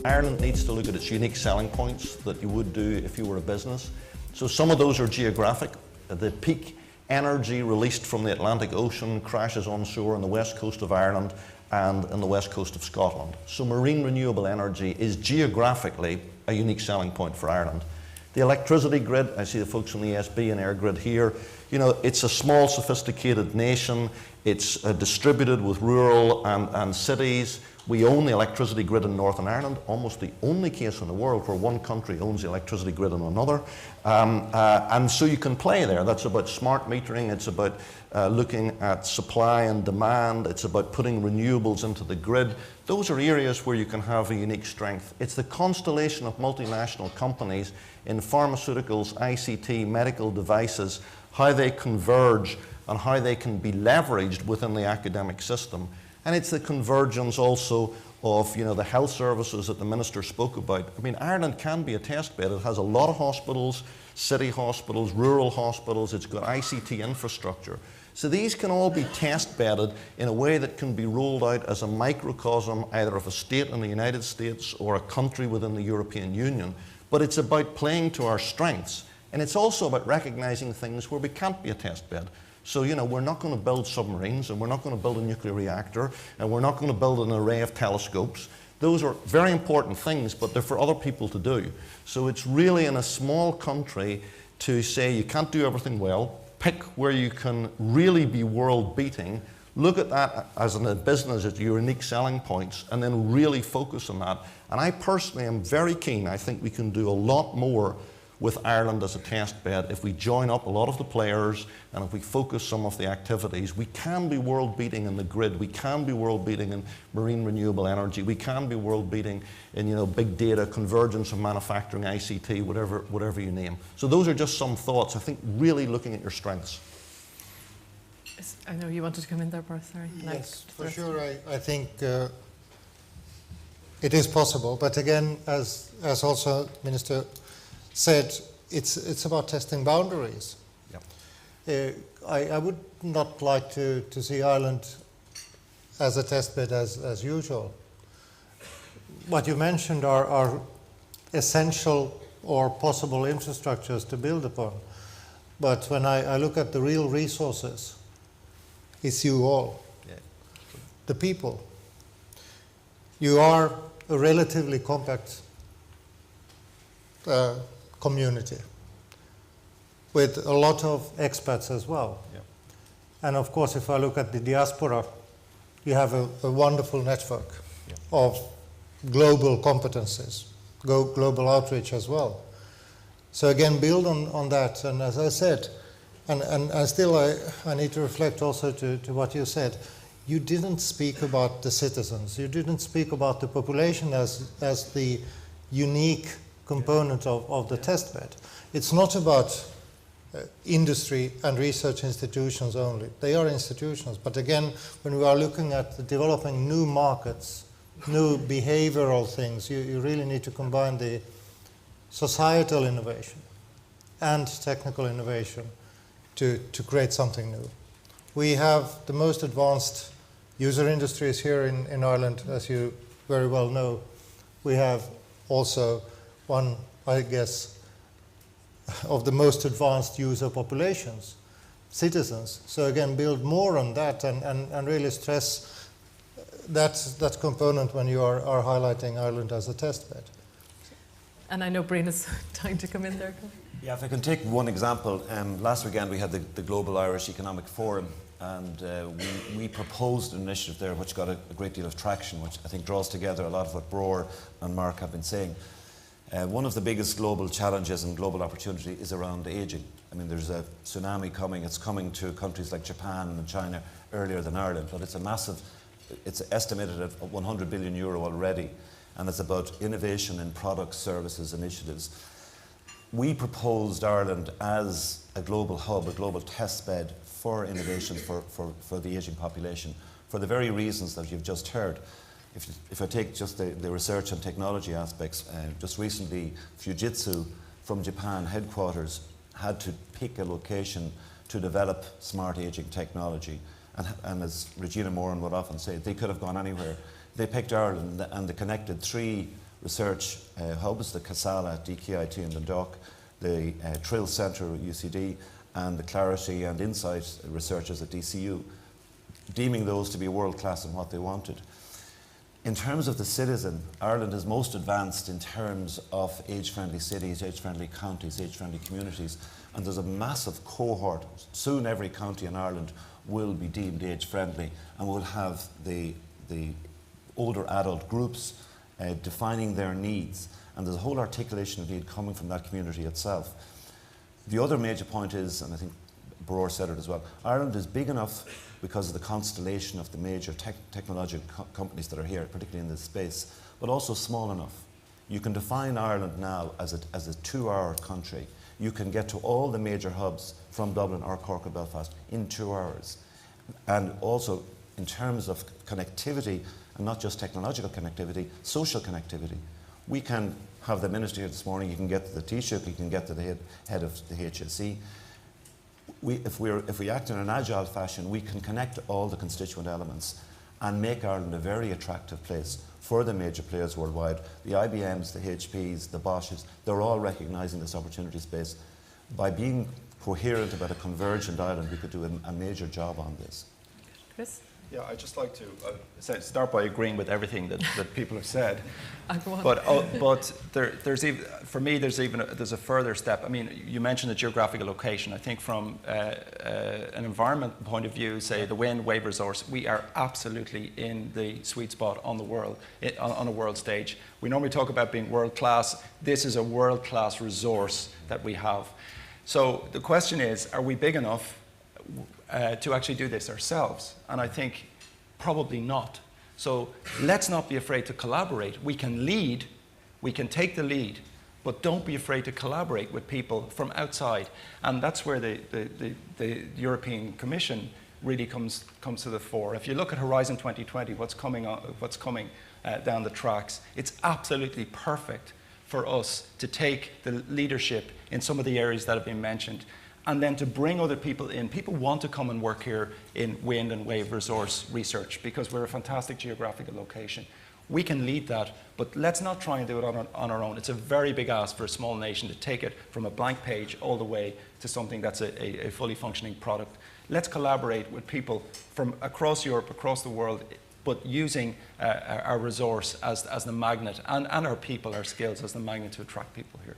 Ireland needs to look at its unique selling points that you would do if you were a business. So some of those are geographic. The peak energy released from the Atlantic Ocean crashes onshore on the west coast of Ireland and on the west coast of Scotland. So marine renewable energy is geographically a unique selling point for Ireland. The electricity grid, I see the folks from the ESB and Air Grid here, you know, it's a small, sophisticated nation. It's distributed with rural and cities. We own the electricity grid in Northern Ireland, almost the only case in the world where one country owns the electricity grid in another. And so you can play there. That's about smart metering. It's about looking at supply and demand. It's about putting renewables into the grid. Those are areas where you can have a unique strength. It's the constellation of multinational companies in pharmaceuticals, ICT, medical devices, how they converge and how they can be leveraged within the academic system. And it's the convergence also of, you know, the health services that the Minister spoke about. I mean, Ireland can be a test bed. It has a lot of hospitals, city hospitals, rural hospitals. It's got ICT infrastructure. So these can all be test bedded in a way that can be rolled out as a microcosm either of a state in the United States or a country within the European Union. But it's about playing to our strengths. And it's also about recognizing things where we can't be a test bed. So, you know, we're not going to build submarines, and we're not going to build a nuclear reactor, and we're not going to build an array of telescopes. Those are very important things, but they're for other people to do. So it's really in a small country to say you can't do everything well, pick where you can really be world beating, look at that as a business, as your unique selling points, and then really focus on that. And I personally am very keen. I think we can do a lot more with Ireland as a test bed. If we join up a lot of the players and if we focus some of the activities, we can be world beating in the grid, we can be world beating in marine renewable energy, we can be world beating in, you know, big data, convergence of manufacturing, ICT, whatever you name. So those are just some thoughts. I think really looking at your strengths. I know you wanted to come in there, Boris, sorry. Yes, for sure. I think it is possible, but again, as also Minister said, it's about testing boundaries. Yep. I would not like to see Ireland as a test bed as usual. What you mentioned are essential or possible infrastructures to build upon. But when I look at the real resources, it's you all, yeah. The people. You are a relatively compact community with a lot of expats as well. Yeah. And of course, if I look at the diaspora, you have a wonderful network, yeah, of global competencies, global outreach as well. So again, build on that. And as I said, and still I need to reflect also to what you said. You didn't speak about the citizens. You didn't speak about the population as the unique component of the test bed. It's not about industry and research institutions only. They are institutions, but again, when we are looking at developing new markets, new behavioral things, you really need to combine the societal innovation and technical innovation to create something new. We have the most advanced user industries here in Ireland, as you very well know. We have also one, I guess, of the most advanced user populations, citizens. So again, build more on that and really stress that component when you are highlighting Ireland as a test bed. And I know Brian is trying to come in there. Yeah, if I can take one example, last weekend we had the Global Irish Economic Forum, and we proposed an initiative there which got a great deal of traction, which I think draws together a lot of what Bror and Mark have been saying. One of the biggest global challenges and global opportunity is around ageing. I mean, there's a tsunami coming. It's coming to countries like Japan and China earlier than Ireland, but it's a massive, it's estimated at 100 billion euro already, and it's about innovation in products, services, initiatives. We proposed Ireland as a global hub, a global test bed for innovation for the ageing population, for the very reasons that you've just heard. If I take just the research and technology aspects, just recently Fujitsu from Japan headquarters had to pick a location to develop smart aging technology, and as Regina Moran would often say, they could have gone anywhere. They picked Ireland and they connected 3 research hubs, the Casala at DKIT in Dundalk, the Trill Centre at UCD, and the Clarity and Insight researchers at DCU, deeming those to be world-class in what they wanted. In terms of the citizen, Ireland is most advanced in terms of age-friendly cities, age-friendly counties, age-friendly communities, and there's a massive cohort. Soon every county in Ireland will be deemed age-friendly, and will have the older adult groups defining their needs, and there's a whole articulation of need coming from that community itself. The other major point is, and I think Bror said it as well, Ireland is big enough because of the constellation of the major technological companies that are here, particularly in this space, but also small enough. You can define Ireland now as a 2-hour country. You can get to all the major hubs from Dublin or Cork or Belfast in 2 hours. And also, in terms of connectivity, and not just technological connectivity, social connectivity. We can have the minister here this morning, you can get to the Taoiseach, you can get to the head of the HSE. If we act in an agile fashion, we can connect all the constituent elements and make Ireland a very attractive place for the major players worldwide. The IBMs, the HPs, the Bosches, they're all recognising this opportunity space. By being coherent about a convergent Ireland, we could do a major job on this. Chris? Yeah, I'd just like to start by agreeing with everything that people have said. Go on. But there's even, for me, there's a further step. I mean, you mentioned the geographical location. I think from an environment point of view, say the wind, wave resource, we are absolutely in the sweet spot on the world, on a world stage. We normally talk about being world class. This is a world class resource that we have. So the question is, are we big enough to actually do this ourselves? And I think probably not. So let's not be afraid to collaborate. We can lead, we can take the lead, but don't be afraid to collaborate with people from outside. And that's where the European Commission really comes to the fore. If you look at Horizon 2020, what's coming down the tracks, it's absolutely perfect for us to take the leadership in some of the areas that have been mentioned, and then to bring other people in. People want to come and work here in wind and wave resource research because we're a fantastic geographical location. We can lead that, but let's not try and do it on our own. It's a very big ask for a small nation to take it from a blank page all the way to something that's a fully functioning product. Let's collaborate with people from across Europe, across the world, but using our resource as the magnet, and our people, our skills as the magnet to attract people here.